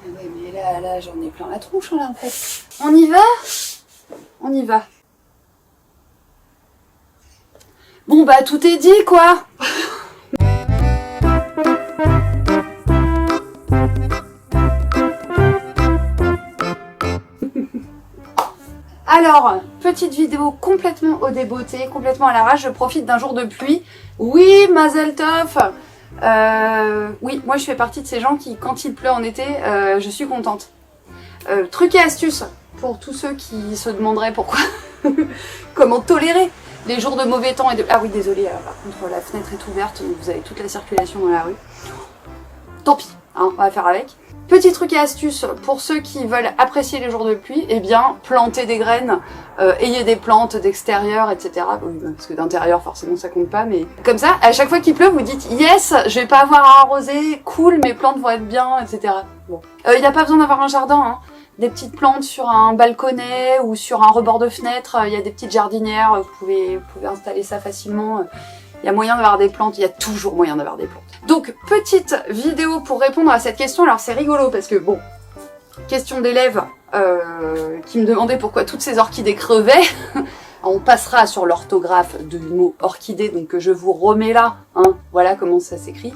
Ouais, mais là, j'en ai plein la tronche, là, en fait. On y va? On y va. Bon, bah, tout est dit, quoi. Alors, petite vidéo complètement au débeauté, complètement à l'arrache. Je profite d'un jour de pluie. Oui, Mazel Tov. Oui, moi je fais partie de ces gens qui, quand il pleut en été, je suis contente. Truc et astuce pour tous ceux qui se demanderaient pourquoi, comment tolérer les jours de mauvais temps et de... Ah oui, désolé, par contre la fenêtre est ouverte, donc vous avez toute la circulation dans la rue. Tant pis, hein, on va faire avec. Petit truc et astuce pour ceux qui veulent apprécier les jours de pluie, eh bien, plantez des graines, ayez des plantes d'extérieur, etc. Oui, parce que d'intérieur, forcément, ça compte pas, mais comme ça, à chaque fois qu'il pleut, vous dites « Yes, je vais pas avoir à arroser, cool, mes plantes vont être bien, etc. » Bon. Il n'y a pas besoin d'avoir un jardin, hein. Des petites plantes sur un balconnet ou sur un rebord de fenêtre, il y a des petites jardinières, vous pouvez installer ça facilement. Il y a moyen d'avoir des plantes, il y a toujours moyen d'avoir des plantes. Donc, petite vidéo pour répondre à cette question. Alors, c'est rigolo parce que, bon, question d'élèves qui me demandaient pourquoi toutes ces orchidées crevaient. On passera sur l'orthographe du mot orchidée, donc je vous remets là, hein, voilà comment ça s'écrit.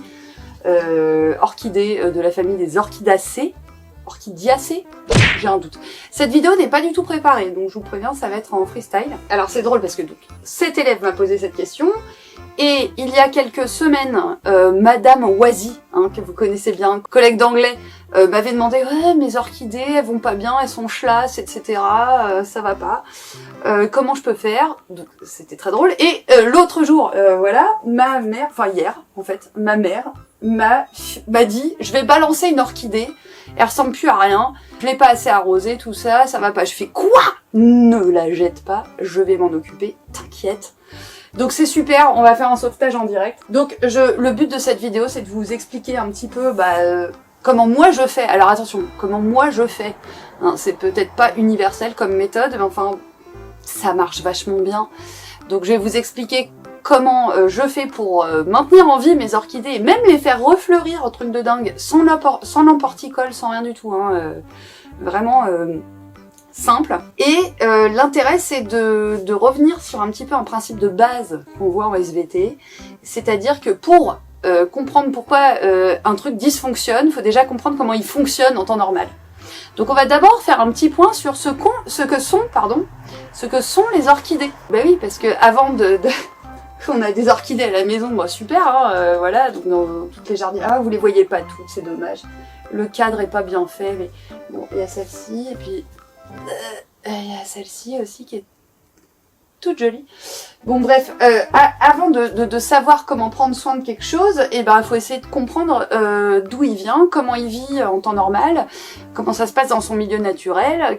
Orchidée de la famille des orchidacées. Orchidiacées? J'ai un doute. Cette vidéo n'est pas du tout préparée, donc je vous préviens, ça va être en freestyle. Alors c'est drôle parce que donc, cet élève m'a posé cette question, et il y a quelques semaines, Madame Oisy, hein, que vous connaissez bien, collègue d'anglais, m'avait demandé « Ouais, mes orchidées, elles vont pas bien, elles sont chlasses, etc. Ça va pas. Comment je peux faire ?» Donc c'était très drôle. Et l'autre jour, voilà, ma mère, enfin hier en fait, ma mère m'a dit « Je vais balancer une orchidée, elle ressemble plus à rien, je l'ai pas assez arrosée, tout ça, ça va pas. » Je fais « Quoi ? Ne la jette pas, je vais m'en occuper, t'inquiète. » Donc c'est super, on va faire un sauvetage en direct. Donc le but de cette vidéo, c'est de vous expliquer un petit peu comment moi je fais. Alors attention, comment moi je fais. Hein, c'est peut-être pas universel comme méthode, mais enfin, ça marche vachement bien. Donc je vais vous expliquer comment je fais pour maintenir en vie mes orchidées et même les faire refleurir, un truc de dingue, sans l'emporticole, sans rien du tout. Hein, vraiment... simple. Et l'intérêt, c'est de revenir sur un petit peu un principe de base qu'on voit en SVT, c'est-à-dire que pour comprendre pourquoi un truc dysfonctionne, il faut déjà comprendre comment il fonctionne en temps normal. Donc on va d'abord faire un petit point sur ce que sont les orchidées. Ben oui, parce que avant on a des orchidées à la maison, bon, super, hein, voilà, donc dans toutes les jardins. Ah, vous les voyez pas toutes, c'est dommage. Le cadre est pas bien fait, mais bon, il y a celle-ci, et puis il y a celle-ci aussi qui est toute jolie. Bon bref, avant de savoir comment prendre soin de quelque chose, il faut essayer de comprendre d'où il vient, comment il vit en temps normal, comment ça se passe dans son milieu naturel,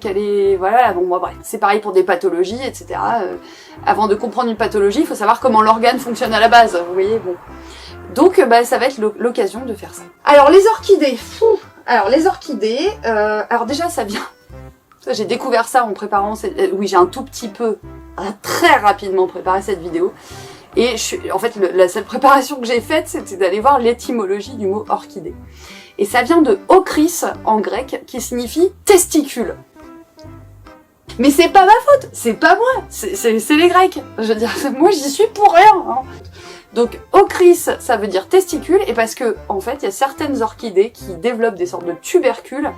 voilà, bon bref, c'est pareil pour des pathologies, etc. Avant de comprendre une pathologie, il faut savoir comment l'organe fonctionne à la base, vous voyez, bon. Donc ça va être l'occasion de faire ça. Alors les orchidées, alors déjà ça vient... J'ai découvert ça en préparant oui, j'ai un tout petit peu, très rapidement préparé cette vidéo. Et en fait, la seule préparation que j'ai faite, c'était d'aller voir l'étymologie du mot orchidée. Et ça vient de okris en grec, qui signifie testicule. Mais c'est pas ma faute, c'est pas moi, c'est les Grecs. Je veux dire, moi j'y suis pour rien. Hein. Donc okris, ça veut dire testicule, et parce que en fait, il y a certaines orchidées qui développent des sortes de tubercules.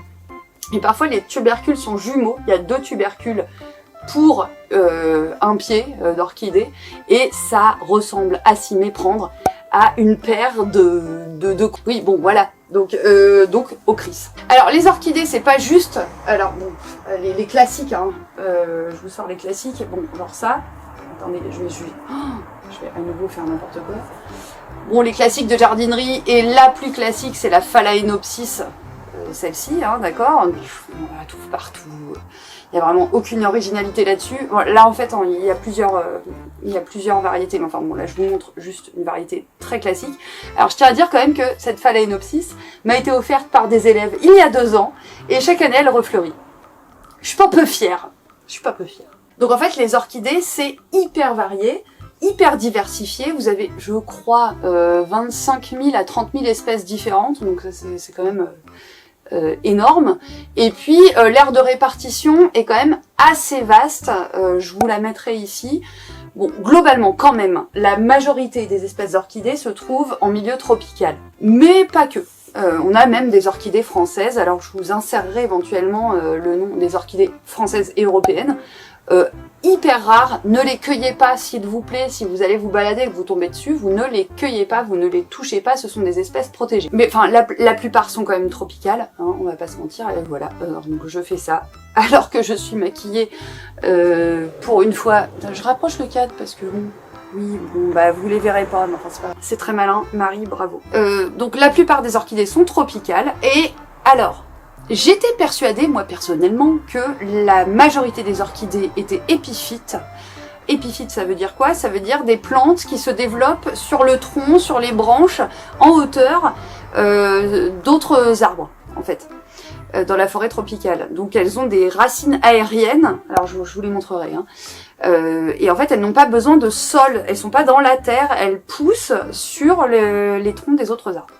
Et parfois les tubercules sont jumeaux, il y a 2 tubercules pour un pied d'orchidée, et ça ressemble à s'y méprendre à une paire de... Oui, bon, voilà, donc okris. Alors les orchidées, c'est pas juste... Alors bon, les classiques, hein, je vous sors les classiques, bon, genre ça... Attendez, je vais à nouveau faire n'importe quoi. Bon, les classiques de jardinerie, et la plus classique, c'est la Phalaenopsis, celle-ci, hein, d'accord, on la trouve partout, il n'y a vraiment aucune originalité là-dessus. Bon, là en fait il y a plusieurs variétés, mais enfin bon là je vous montre juste une variété très classique. Alors je tiens à dire quand même que cette Phalaenopsis m'a été offerte par des élèves il y a 2 ans, et chaque année elle refleurit. Je suis pas peu fière, Donc en fait les orchidées c'est hyper varié, hyper diversifié, vous avez je crois 25 000 à 30 000 espèces différentes, donc c'est quand même... énorme. Et puis l'aire de répartition est quand même assez vaste. Je vous la mettrai ici. Bon, globalement, quand même, la majorité des espèces d'orchidées se trouvent en milieu tropical. Mais pas que. On a même des orchidées françaises. Alors, je vous insérerai éventuellement le nom des orchidées françaises et européennes. Hyper rares, ne les cueillez pas s'il vous plaît, si vous allez vous balader et que vous tombez dessus, vous ne les cueillez pas, vous ne les touchez pas, ce sont des espèces protégées. Mais enfin, la plupart sont quand même tropicales, hein, on va pas se mentir, et voilà, donc je fais ça, alors que je suis maquillée pour une fois. Je rapproche le cadre parce que bon, oui, bon, bah vous les verrez pas, mais enfin c'est pas grave. C'est très malin, Marie, bravo. Donc la plupart des orchidées sont tropicales, et alors, j'étais persuadée, moi personnellement, que la majorité des orchidées étaient épiphytes. Épiphytes, ça veut dire quoi? Ça veut dire des plantes qui se développent sur le tronc, sur les branches, en hauteur d'autres arbres, en fait, dans la forêt tropicale. Donc elles ont des racines aériennes, alors je vous les montrerai, hein. Et en fait elles n'ont pas besoin de sol, elles sont pas dans la terre, elles poussent sur les troncs des autres arbres.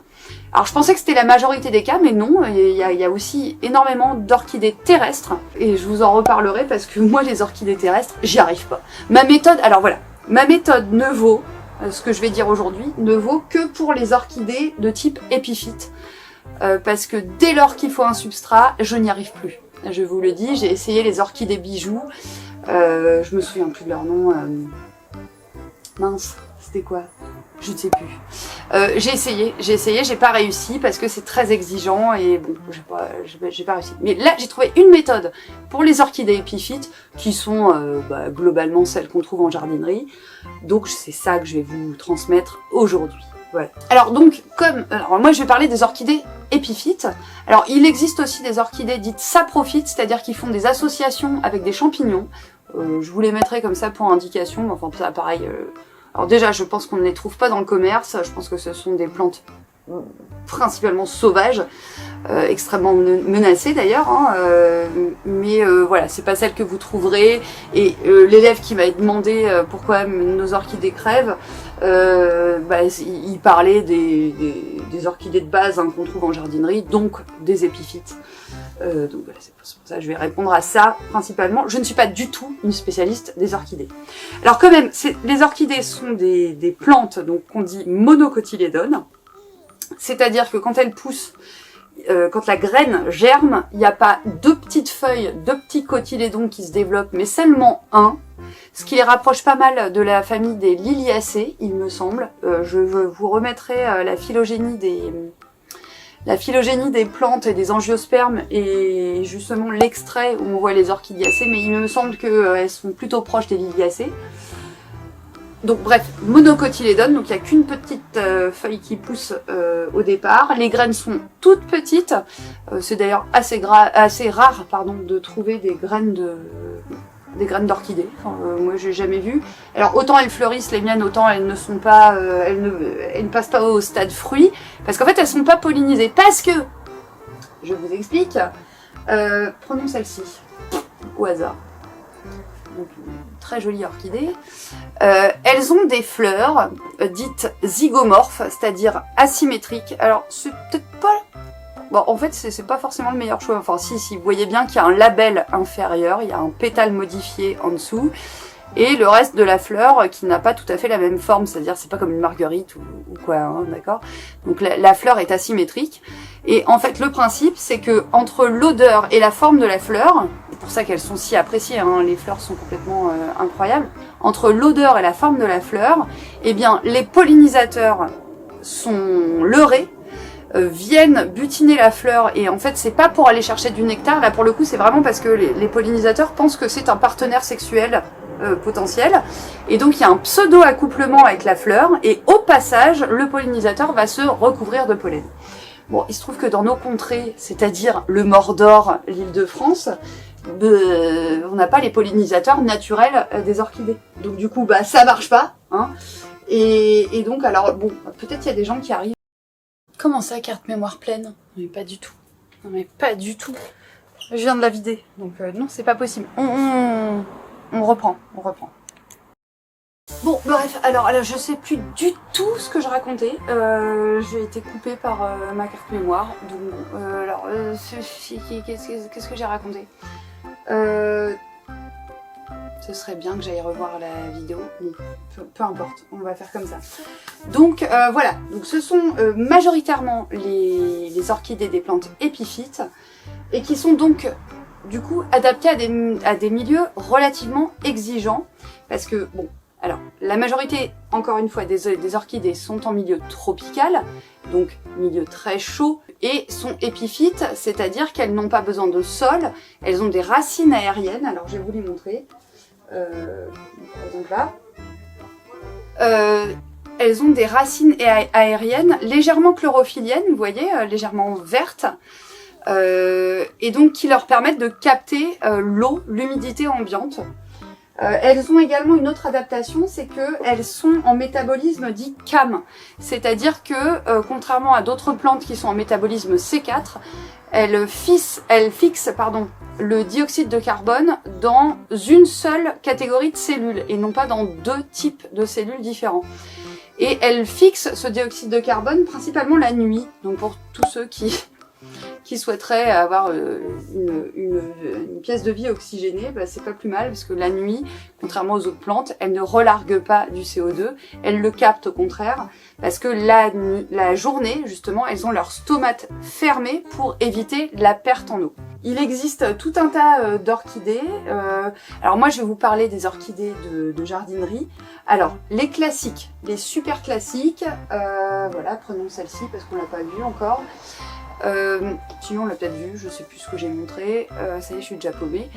Alors je pensais que c'était la majorité des cas, mais non, il y a aussi énormément d'orchidées terrestres, et je vous en reparlerai parce que moi les orchidées terrestres, j'y arrive pas. Ma méthode, alors voilà, ma méthode ne vaut, ce que je vais dire aujourd'hui, ne vaut que pour les orchidées de type épiphyte, parce que dès lors qu'il faut un substrat, je n'y arrive plus. Je vous le dis, j'ai essayé les orchidées bijoux, je me souviens plus de leur nom, mince, c'était quoi? Je ne sais plus. J'ai essayé, j'ai pas réussi parce que c'est très exigeant et bon, j'ai pas réussi. Mais là, j'ai trouvé une méthode pour les orchidées épiphytes qui sont globalement celles qu'on trouve en jardinerie. Donc c'est ça que je vais vous transmettre aujourd'hui. Voilà. Alors donc, alors moi je vais parler des orchidées épiphytes. Alors il existe aussi des orchidées dites saprophytes, c'est-à-dire qui font des associations avec des champignons. Je vous les mettrai comme ça pour indication, mais enfin ça pareil. Alors déjà, je pense qu'on ne les trouve pas dans le commerce, je pense que ce sont des plantes principalement sauvages, extrêmement menacées d'ailleurs, hein, mais voilà, c'est pas celle que vous trouverez, et l'élève qui m'a demandé pourquoi nos orchidées crèvent, il parlait des orchidées de base, hein, qu'on trouve en jardinerie, donc des épiphytes. Donc voilà, c'est pour ça que je vais répondre à ça principalement. Je ne suis pas du tout une spécialiste des orchidées. Alors quand même, les orchidées sont des plantes donc qu'on dit monocotylédones, c'est-à-dire que quand elles poussent, quand la graine germe, il n'y a pas deux petites feuilles, deux petits cotylédons qui se développent, mais seulement un, ce qui les rapproche pas mal de la famille des Liliacées, il me semble. Je vous remettrai la phylogénie des plantes et des angiospermes et justement l'extrait où on voit les orchidiacées, mais il me semble qu'elles sont plutôt proches des liliacées. Donc bref, monocotylédone, donc il n'y a qu'une petite feuille qui pousse au départ. Les graines sont toutes petites. C'est d'ailleurs assez rare de trouver des graines d'orchidées. Enfin, moi j'ai jamais vu. Alors autant elles fleurissent les miennes, autant elles ne sont pas, elles ne passent pas au stade fruit, parce qu'en fait elles sont pas pollinisées. Parce que, je vous explique, prenons celle-ci au hasard. Donc, une très jolie orchidée. Elles ont des fleurs dites zygomorphes, c'est-à-dire asymétriques. Alors c'est peut-être pas... Bon, en fait, c'est pas forcément le meilleur choix. Enfin, si, vous voyez bien qu'il y a un labelle inférieur, il y a un pétale modifié en dessous, et le reste de la fleur qui n'a pas tout à fait la même forme, c'est-à-dire c'est pas comme une marguerite ou quoi, hein, d'accord? Donc la fleur est asymétrique, et en fait le principe c'est que entre l'odeur et la forme de la fleur, c'est pour ça qu'elles sont si appréciées, hein, les fleurs sont complètement incroyables, entre l'odeur et la forme de la fleur, eh bien les pollinisateurs sont leurrés, viennent butiner la fleur, et en fait c'est pas pour aller chercher du nectar, là pour le coup c'est vraiment parce que les pollinisateurs pensent que c'est un partenaire sexuel potentiel, et donc il y a un pseudo-accouplement avec la fleur, et au passage le pollinisateur va se recouvrir de pollen. Bon, il se trouve que dans nos contrées, c'est-à-dire le Mordor, l'Île-de-France, on n'a pas les pollinisateurs naturels des orchidées, donc du coup bah ça marche pas, hein. Et donc alors bon, peut-être il y a des gens qui arrivent. Comment ça, carte mémoire pleine? Mais pas du tout. Non mais pas du tout. Je viens de la vider. Donc non, c'est pas possible. On reprend. Bon, bref, alors je sais plus du tout ce que je racontais. J'ai été coupée par ma carte mémoire. Donc, qu'est-ce que j'ai raconté? Ce serait bien que j'aille revoir la vidéo. Bon, peu importe, on va faire comme ça. Donc voilà, donc ce sont majoritairement les orchidées des plantes épiphytes et qui sont donc du coup adaptées à des milieux relativement exigeants parce que bon. Alors, la majorité, encore une fois, des orchidées sont en milieu tropical, donc milieu très chaud, et sont épiphytes, c'est-à-dire qu'elles n'ont pas besoin de sol, elles ont des racines aériennes. Alors, je vais vous les montrer. Par exemple là. Elles ont des racines aériennes légèrement chlorophylliennes, vous voyez, légèrement vertes, et donc qui leur permettent de capter l'eau, l'humidité ambiante. Elles ont également une autre adaptation, c'est qu'elles sont en métabolisme dit CAM. C'est-à-dire que, contrairement à d'autres plantes qui sont en métabolisme C4, elles fixent le dioxyde de carbone dans une seule catégorie de cellules et non pas dans deux types de cellules différents. Et elles fixent ce dioxyde de carbone principalement la nuit. Donc pour tous ceux qui souhaiteraient avoir une pièce de vie oxygénée, bah, c'est pas plus mal parce que la nuit, contrairement aux autres plantes, elles ne relarguent pas du CO2, elles le captent au contraire parce que la journée, justement, elles ont leur stomate fermé pour éviter la perte en eau. Il existe tout un tas d'orchidées. Alors moi, je vais vous parler des orchidées de jardinerie. Alors, les classiques, les super classiques, voilà, prenons celle-ci parce qu'on l'a pas vue encore. Sinon on l'a peut-être vu, je sais plus ce que j'ai montré, ça y est je suis déjà paumée.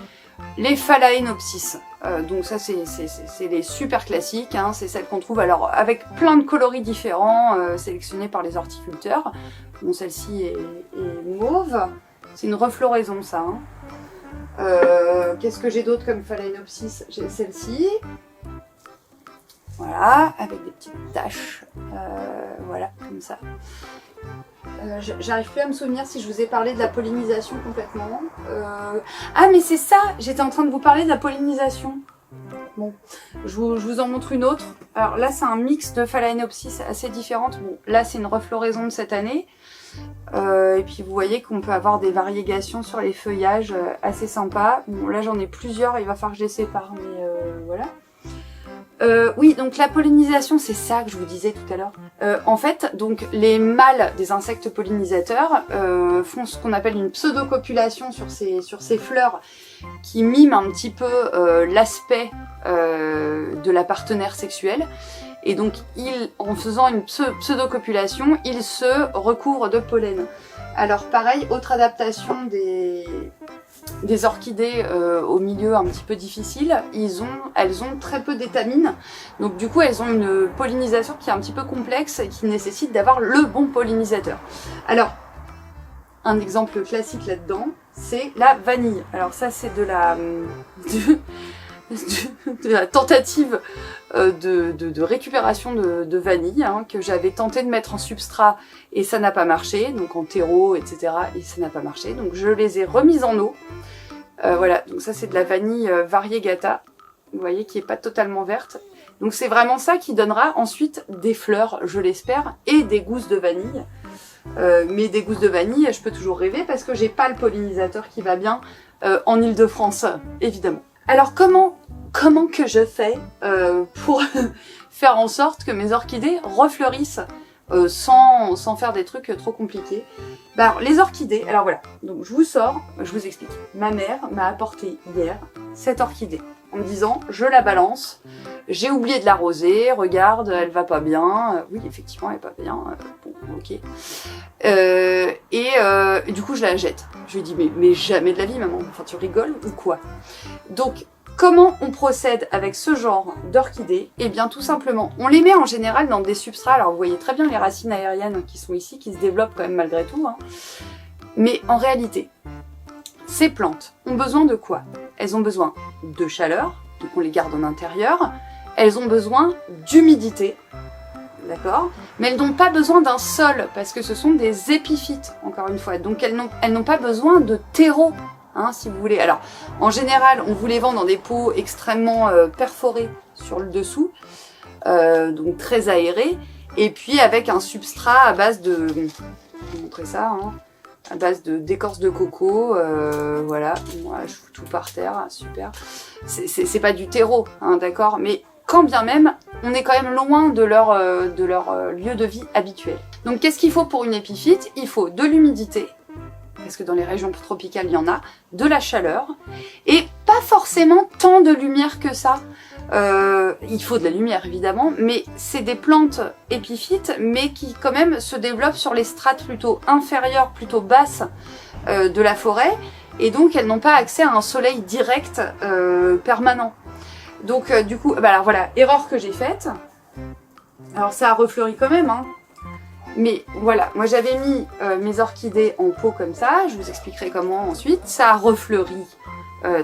Les Phalaenopsis, donc ça c'est les super classiques, hein, c'est celles qu'on trouve alors avec plein de coloris différents sélectionnés par les horticulteurs. Bon, celle-ci est mauve, c'est une refloraison ça. Hein. Qu'est-ce que j'ai d'autre comme Phalaenopsis? J'ai celle-ci. Voilà, avec des petites taches, voilà, comme ça. J'arrive plus à me souvenir si je vous ai parlé de la pollinisation complètement. Ah mais c'est ça, j'étais en train de vous parler de la pollinisation. Bon, je vous en montre une autre. Alors là c'est un mix de Phalaenopsis assez différentes. Bon, là c'est une refloraison de cette année. Et puis vous voyez qu'on peut avoir des variégations sur les feuillages assez sympas. Bon là j'en ai plusieurs, il va falloir que je les sépare, mais voilà. Oui, donc la pollinisation, c'est ça que je vous disais tout à l'heure. En fait, donc les mâles des insectes pollinisateurs font ce qu'on appelle une pseudo-copulation sur ces fleurs qui miment un petit peu l'aspect de la partenaire sexuelle. Et donc, en faisant une pseudo-copulation, ils se recouvrent de pollen. Alors pareil, autre adaptation des orchidées au milieu un petit peu difficile, elles ont très peu d'étamines, donc du coup elles ont une pollinisation qui est un petit peu complexe et qui nécessite d'avoir le bon pollinisateur. Alors, un exemple classique là-dedans, c'est la vanille. Alors ça c'est de la tentative de récupération de vanille hein, que j'avais tenté de mettre en substrat et ça n'a pas marché, donc en terreau, etc. et ça n'a pas marché, donc je les ai remises en eau. Voilà, donc ça c'est de la vanille variegata, vous voyez, qui est pas totalement verte. Donc c'est vraiment ça qui donnera ensuite des fleurs, je l'espère, et des gousses de vanille. Mais des gousses de vanille, je peux toujours rêver parce que j'ai pas le pollinisateur qui va bien en Île-de-France, évidemment. Alors comment que je fais pour faire en sorte que mes orchidées refleurissent sans faire des trucs trop compliqués? Bah, alors, les orchidées, alors voilà, donc je vous explique. Ma mère m'a apporté hier cette orchidée en me disant je la balance, j'ai oublié de l'arroser, regarde, elle va pas bien. Oui, effectivement, elle est pas bien. Bon, ok. Et du coup, je la jette. Je lui dis mais jamais de la vie, maman. Enfin, tu rigoles ou quoi? Donc, comment on procède avec ce genre d'orchidées? Eh bien, tout simplement, on les met en général dans des substrats. Alors, vous voyez très bien les racines aériennes qui sont ici, qui se développent quand même malgré tout. Hein. Mais en réalité, ces plantes ont besoin de quoi? Elles ont besoin de chaleur, donc on les garde en intérieur. Elles ont besoin d'humidité, d'accord? Mais elles n'ont pas besoin d'un sol, parce que ce sont des épiphytes, encore une fois. Donc elles n'ont pas besoin de terreau, hein, si vous voulez. Alors, en général, on vous les vend dans des pots extrêmement perforés sur le dessous. donc très aéré, et puis avec un substrat à base de, je vais vous montrer ça, hein, à base d'écorce de coco, voilà, moi je fous tout par terre, super. C'est pas du terreau, hein, d'accord, mais quand bien même, on est quand même loin de leur lieu de vie habituel. Donc qu'est-ce qu'il faut pour une épiphyte? Il faut de l'humidité, parce que dans les régions tropicales il y en a, de la chaleur, et pas forcément tant de lumière que ça. Il faut de la lumière évidemment, mais c'est des plantes épiphytes, mais qui quand même se développent sur les strates plutôt inférieures, plutôt basses de la forêt, et donc elles n'ont pas accès à un soleil direct permanent. Donc du coup, bah alors voilà, erreur que j'ai faite. Alors ça a refleuri quand même, hein. Mais voilà, moi j'avais mis mes orchidées en pot comme ça, je vous expliquerai comment ensuite. Ça a refleuri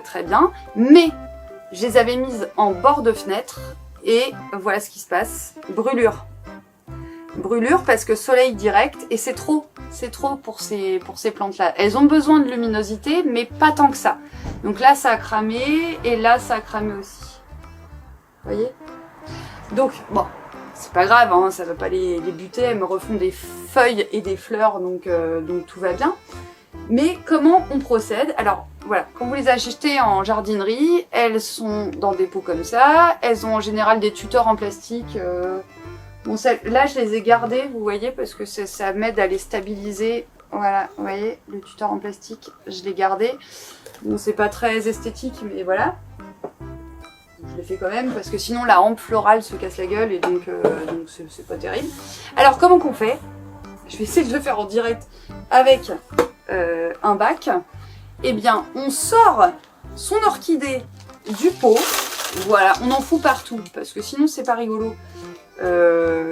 très bien, mais je les avais mises en bord de fenêtre et voilà ce qui se passe. Brûlure. Brûlure parce que soleil direct et c'est trop pour ces plantes-là. Elles ont besoin de luminosité, mais pas tant que ça. Donc là, ça a cramé et là, ça a cramé aussi. Vous voyez? Donc, bon, c'est pas grave, hein, ça va pas les buter. Elles me refont des feuilles et des fleurs, donc tout va bien. Mais comment on procède? Alors, voilà, quand vous les achetez en jardinerie, elles sont dans des pots comme ça. Elles ont en général des tuteurs en plastique. Bon, là, je les ai gardées, vous voyez, parce que ça m'aide à les stabiliser. Voilà, vous voyez, le tuteur en plastique, je l'ai gardé. Bon, c'est pas très esthétique, mais voilà. Je l'ai fait quand même, parce que sinon, la hampe florale se casse la gueule, et donc c'est pas terrible. Alors, comment qu'on fait? Je vais essayer de le faire en direct avec un bac. Eh bien, on sort son orchidée du pot. Voilà, on en fout partout, parce que sinon, c'est pas rigolo.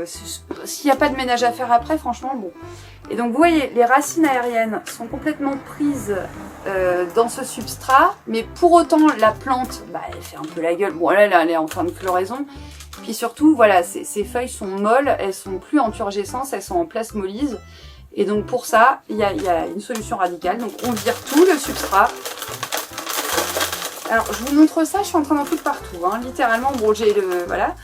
S'il n'y a pas de ménage à faire après, franchement, bon. Et donc, vous voyez, les racines aériennes sont complètement prises dans ce substrat, mais pour autant, la plante, bah, elle fait un peu la gueule. Bon, là, elle est en fin de floraison. Puis surtout, voilà, ces feuilles sont molles, elles sont plus en turgescence, elles sont en plasmolyse. Et donc, pour ça, il y a une solution radicale. Donc, on vire tout le substrat. Alors, je vous montre ça, je suis en train d'en foutre partout, hein, littéralement. Bon, j'ai voilà.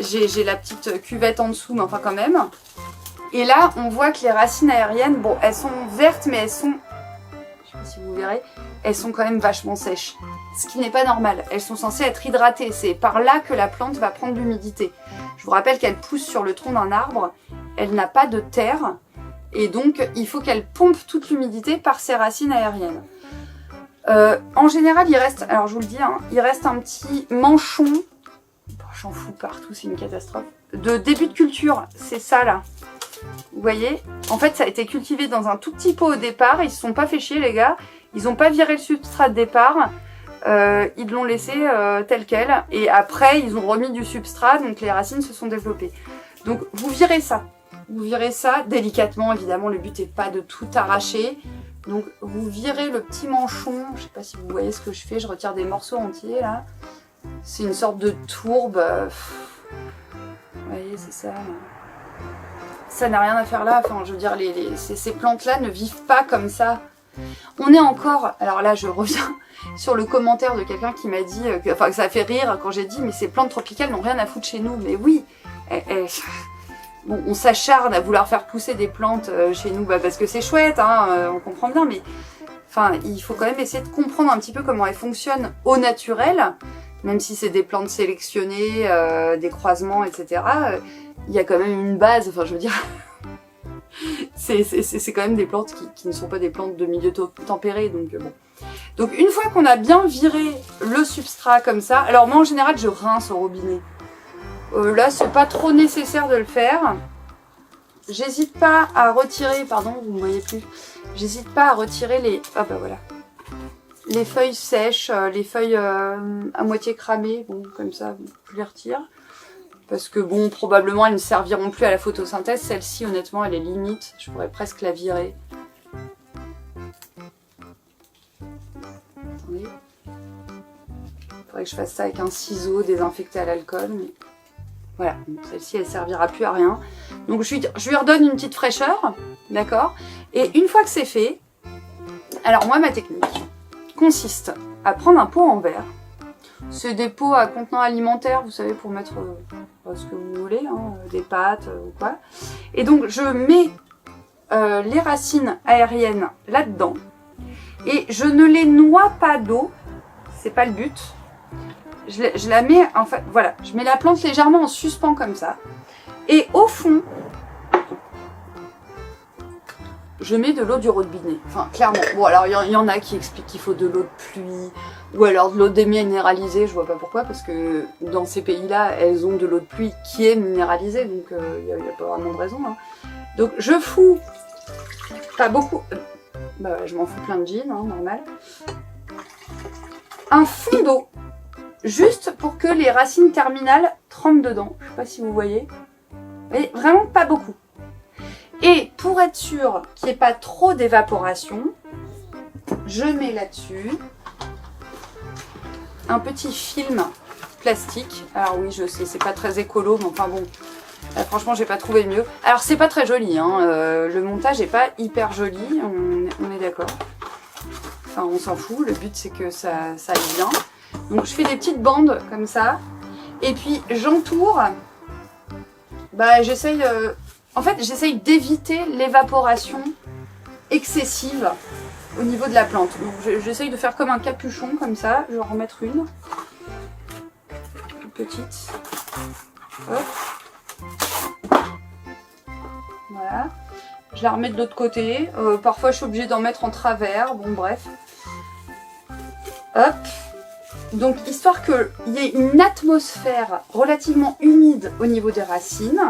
J'ai la petite cuvette en dessous, mais enfin quand même. Et là, on voit que les racines aériennes, bon, elles sont vertes, mais elles sont, je sais pas si vous verrez, elles sont quand même vachement sèches. Ce qui n'est pas normal. Elles sont censées être hydratées. C'est par là que la plante va prendre l'humidité. Je vous rappelle qu'elle pousse sur le tronc d'un arbre. Elle n'a pas de terre. Et donc, il faut qu'elle pompe toute l'humidité par ses racines aériennes. En général, il reste, alors je vous le dis, hein, il reste un petit manchon. J'en fous partout, c'est une catastrophe. De début de culture, c'est ça là. Vous voyez? En fait, ça a été cultivé dans un tout petit pot au départ. Ils se sont pas fait chier, les gars. Ils n'ont pas viré le substrat de départ. Ils l'ont laissé tel quel. Et après, ils ont remis du substrat, donc les racines se sont développées. Donc, vous virez ça. Vous virez ça délicatement, évidemment. Le but n'est pas de tout arracher. Donc, vous virez le petit manchon. Je sais pas si vous voyez ce que je fais. Je retire des morceaux entiers, là. C'est une sorte de tourbe. Vous voyez, c'est ça. Ça n'a rien à faire là. Enfin, je veux dire, ces plantes-là ne vivent pas comme ça. On est encore... Alors là, je reviens sur le commentaire de quelqu'un qui m'a dit... que ça a fait rire quand j'ai dit « Mais ces plantes tropicales n'ont rien à foutre chez nous. » Mais oui, bon, on s'acharne à vouloir faire pousser des plantes chez nous parce que c'est chouette, hein, on comprend bien. Mais enfin, il faut quand même essayer de comprendre un petit peu comment elles fonctionnent au naturel. Même si c'est des plantes sélectionnées, des croisements, etc., il y a quand même une base, enfin je veux dire, c'est quand même des plantes qui ne sont pas des plantes de milieu tempéré, donc bon. Donc une fois qu'on a bien viré le substrat comme ça, alors moi en général je rince au robinet. Là c'est pas trop nécessaire de le faire. J'hésite pas à retirer, pardon vous ne voyez plus, j'hésite pas à retirer les... Ah bah voilà. Les feuilles sèches, les feuilles à moitié cramées, bon, comme ça, je les retire. Parce que bon, probablement, elles ne serviront plus à la photosynthèse. Celle-ci, honnêtement, elle est limite. Je pourrais presque la virer. Attendez. Il faudrait que je fasse ça avec un ciseau désinfecté à l'alcool. Mais... Voilà, celle-ci, elle ne servira plus à rien. Donc, je lui redonne une petite fraîcheur, d'accord? Et une fois que c'est fait, alors moi, ma technique consiste à prendre un pot en verre, C'est des pots à contenant alimentaire, vous savez, pour mettre ce que vous voulez, hein, des pâtes ou quoi. Et donc je mets les racines aériennes là-dedans. Et je ne les noie pas d'eau, c'est pas le but. Je la mets, en fait, voilà, je mets la plante légèrement en suspens comme ça. Et au fond, je mets de l'eau du robinet. Enfin, clairement. Bon, alors, il y en a qui expliquent qu'il faut de l'eau de pluie, ou alors de l'eau déminéralisée, je vois pas pourquoi, parce que dans ces pays-là, elles ont de l'eau de pluie qui est minéralisée, donc il n'y a pas vraiment de raison. Hein. Donc, je fous, pas beaucoup, bah ouais, je m'en fous plein de jeans, hein, normal. Un fond d'eau, juste pour que les racines terminales trempent dedans. Je sais pas si vous voyez. Mais vraiment pas beaucoup. Et pour être sûr qu'il n'y ait pas trop d'évaporation, je mets là-dessus un petit film plastique. Alors oui, je sais, c'est pas très écolo, mais enfin bon, franchement, j'ai pas trouvé mieux. Alors c'est pas très joli, hein, le montage est pas hyper joli, on est d'accord. Enfin, on s'en fout, le but c'est que ça aille bien. Donc je fais des petites bandes comme ça, et puis j'entoure, bah j'essaye... En fait, j'essaye d'éviter l'évaporation excessive au niveau de la plante. Donc, j'essaye de faire comme un capuchon, comme ça. Je vais en remettre une. Une petite. Hop. Voilà. Je la remets de l'autre côté. Parfois, je suis obligée d'en mettre en travers. Bon, bref. Hop. Donc, histoire qu'il y ait une atmosphère relativement humide au niveau des racines,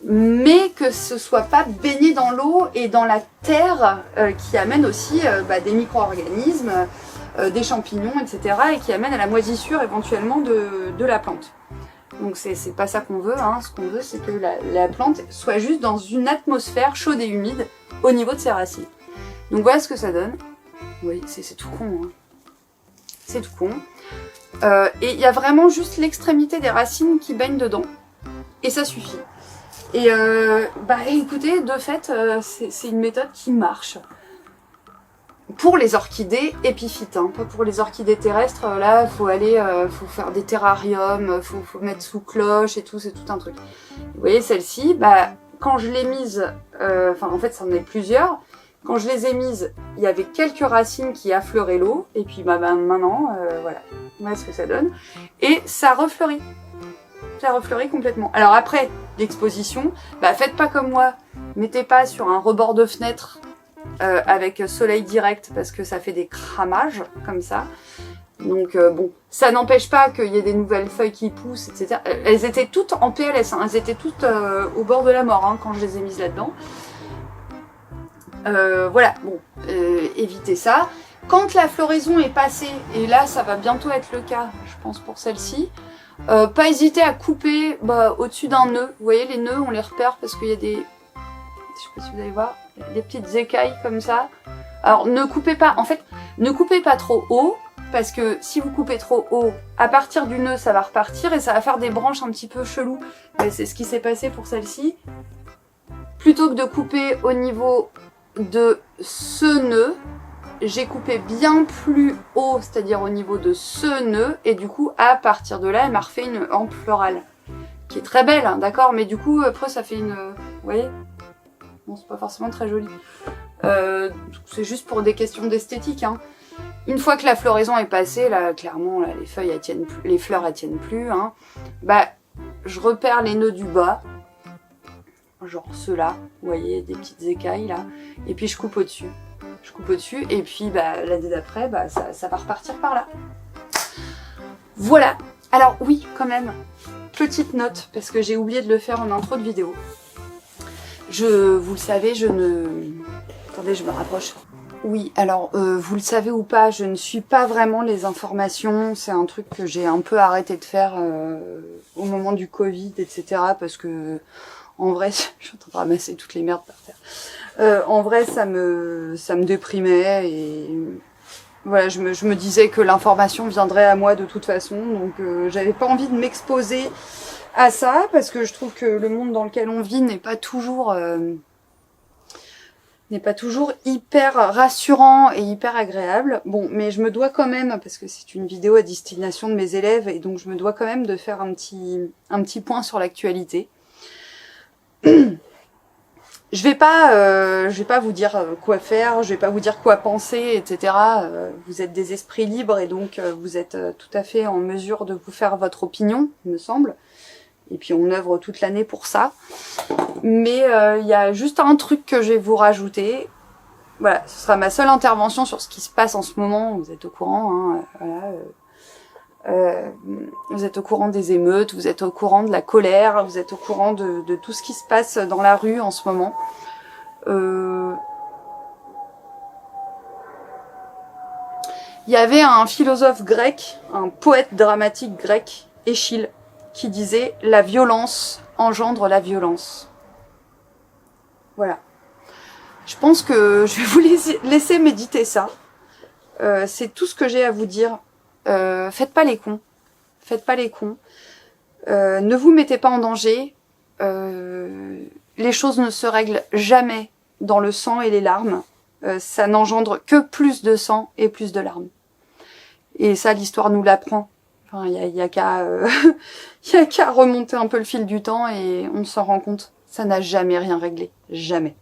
mais que ce soit pas baigné dans l'eau et dans la terre qui amène aussi des micro-organismes, des champignons, etc. et qui amène à la moisissure éventuellement de la plante. Donc c'est pas ça qu'on veut, hein. Ce qu'on veut c'est que la plante soit juste dans une atmosphère chaude et humide au niveau de ses racines. Donc voilà ce que ça donne. Oui, c'est tout con, hein. C'est tout con. Et il y a vraiment juste l'extrémité des racines qui baignent dedans. Et ça suffit. Et écoutez, de fait, c'est une méthode qui marche. Pour les orchidées épiphytes, hein, pas pour les orchidées terrestres, là, faut faire des terrariums, faut mettre sous cloche et tout, c'est tout un truc. Vous voyez, celle-ci, quand je l'ai mise, en fait, ça en est plusieurs. Quand je les ai mises, il y avait quelques racines qui affleuraient l'eau, et puis maintenant, voilà ce que ça donne. Et ça refleurit. Ça refleurit complètement. Alors après, l'exposition, faites pas comme moi, mettez pas sur un rebord de fenêtre avec soleil direct parce que ça fait des cramages comme ça. Donc bon, ça n'empêche pas qu'il y ait des nouvelles feuilles qui poussent, etc. Elles étaient toutes en PLS, hein, elles étaient toutes au bord de la mort hein, quand je les ai mises là-dedans. Voilà, bon, évitez ça. Quand la floraison est passée, et là ça va bientôt être le cas, je pense pour celle-ci, pas hésiter à couper au-dessus d'un nœud. Vous voyez, les nœuds, on les repère parce qu'il y a des... Je sais pas si vous allez voir, des petites écailles comme ça. Alors, ne coupez pas, en fait, ne coupez pas trop haut, parce que si vous coupez trop haut, à partir du nœud, ça va repartir et ça va faire des branches un petit peu cheloues. C'est ce qui s'est passé pour celle-ci. Plutôt que de couper au niveau de ce nœud, j'ai coupé bien plus haut, c'est-à-dire au niveau de ce nœud, et du coup, à partir de là, elle m'a refait une hampe florale, qui est très belle, hein, d'accord, mais du coup, après, ça fait une... Vous voyez? Bon, c'est pas forcément très joli. C'est juste pour des questions d'esthétique, hein. Une fois que la floraison est passée, là, clairement, là, les feuilles, elles tiennent plus, les fleurs, elles tiennent plus, hein. Je repère les nœuds du bas, genre ceux-là, vous voyez, des petites écailles, là, et puis je coupe au-dessus. Je coupe au-dessus et puis l'année d'après, ça va repartir par là. Voilà. Alors oui, quand même, petite note, parce que j'ai oublié de le faire en intro de vidéo. Vous le savez, Attendez, je me rapproche. Oui, alors, vous le savez ou pas, je ne suis pas vraiment les informations. C'est un truc que j'ai un peu arrêté de faire au moment du Covid, etc. Parce que, en vrai, je suis en train de ramasser toutes les merdes par terre. En vrai, ça me déprimait et voilà, je me disais que l'information viendrait à moi de toute façon, donc j'avais pas envie de m'exposer à ça parce que je trouve que le monde dans lequel on vit n'est pas toujours n'est pas toujours hyper rassurant et hyper agréable. Bon, mais je me dois quand même, parce que c'est une vidéo à destination de mes élèves, et donc je me dois quand même de faire un petit point sur l'actualité. Je vais pas vous dire quoi faire, je vais pas vous dire quoi penser, etc. Vous êtes des esprits libres et donc vous êtes tout à fait en mesure de vous faire votre opinion, il me semble. Et puis on œuvre toute l'année pour ça. Mais il y a juste un truc que je vais vous rajouter. Voilà, ce sera ma seule intervention sur ce qui se passe en ce moment. Vous êtes au courant, hein, voilà. Vous êtes au courant des émeutes, vous êtes au courant de la colère, vous êtes au courant de tout ce qui se passe dans la rue en ce moment. Il y avait un philosophe grec, un poète dramatique grec, Échille, qui disait « La violence engendre la violence ». Voilà. Je pense que je vais vous laisser méditer ça. C'est tout ce que j'ai à vous dire. Faites pas les cons. Faites pas les cons. Ne vous mettez pas en danger. Les choses ne se règlent jamais dans le sang et les larmes. Ça n'engendre que plus de sang et plus de larmes. Et ça, l'histoire nous l'apprend. Enfin, il y a qu'à remonter un peu le fil du temps et on s'en rend compte. Ça n'a jamais rien réglé. Jamais.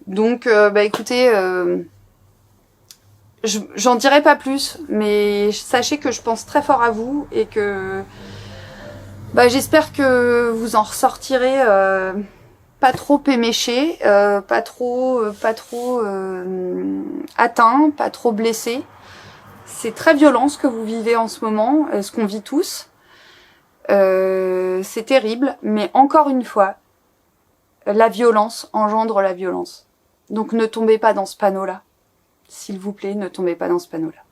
Donc, écoutez, j'en dirai pas plus, mais sachez que je pense très fort à vous et que j'espère que vous en ressortirez pas trop éméché, pas trop atteint, pas trop blessé. C'est très violent ce que vous vivez en ce moment, ce qu'on vit tous. C'est terrible, mais encore une fois, la violence engendre la violence. Donc ne tombez pas dans ce panneau-là. S'il vous plaît, ne tombez pas dans ce panneau-là.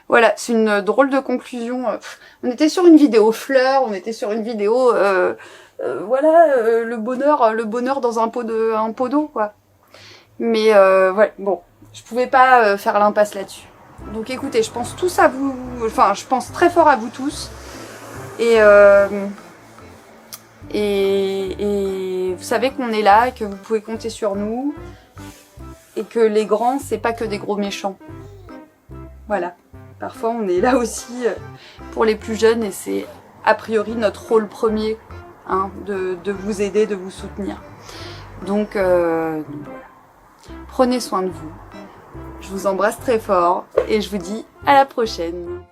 Voilà, c'est une drôle de conclusion. On était sur une vidéo fleur, on était sur une vidéo... le bonheur dans un pot d'eau, quoi. Mais voilà, bon, je pouvais pas faire l'impasse là-dessus. Donc écoutez, je pense tous à vous, enfin je pense très fort à vous tous. Et vous savez qu'on est là, que vous pouvez compter sur nous. Et que les grands, c'est pas que des gros méchants. Voilà. Parfois on est là aussi pour les plus jeunes et c'est a priori notre rôle premier, hein, de vous aider, de vous soutenir. Donc voilà. Prenez soin de vous. Je vous embrasse très fort et je vous dis à la prochaine.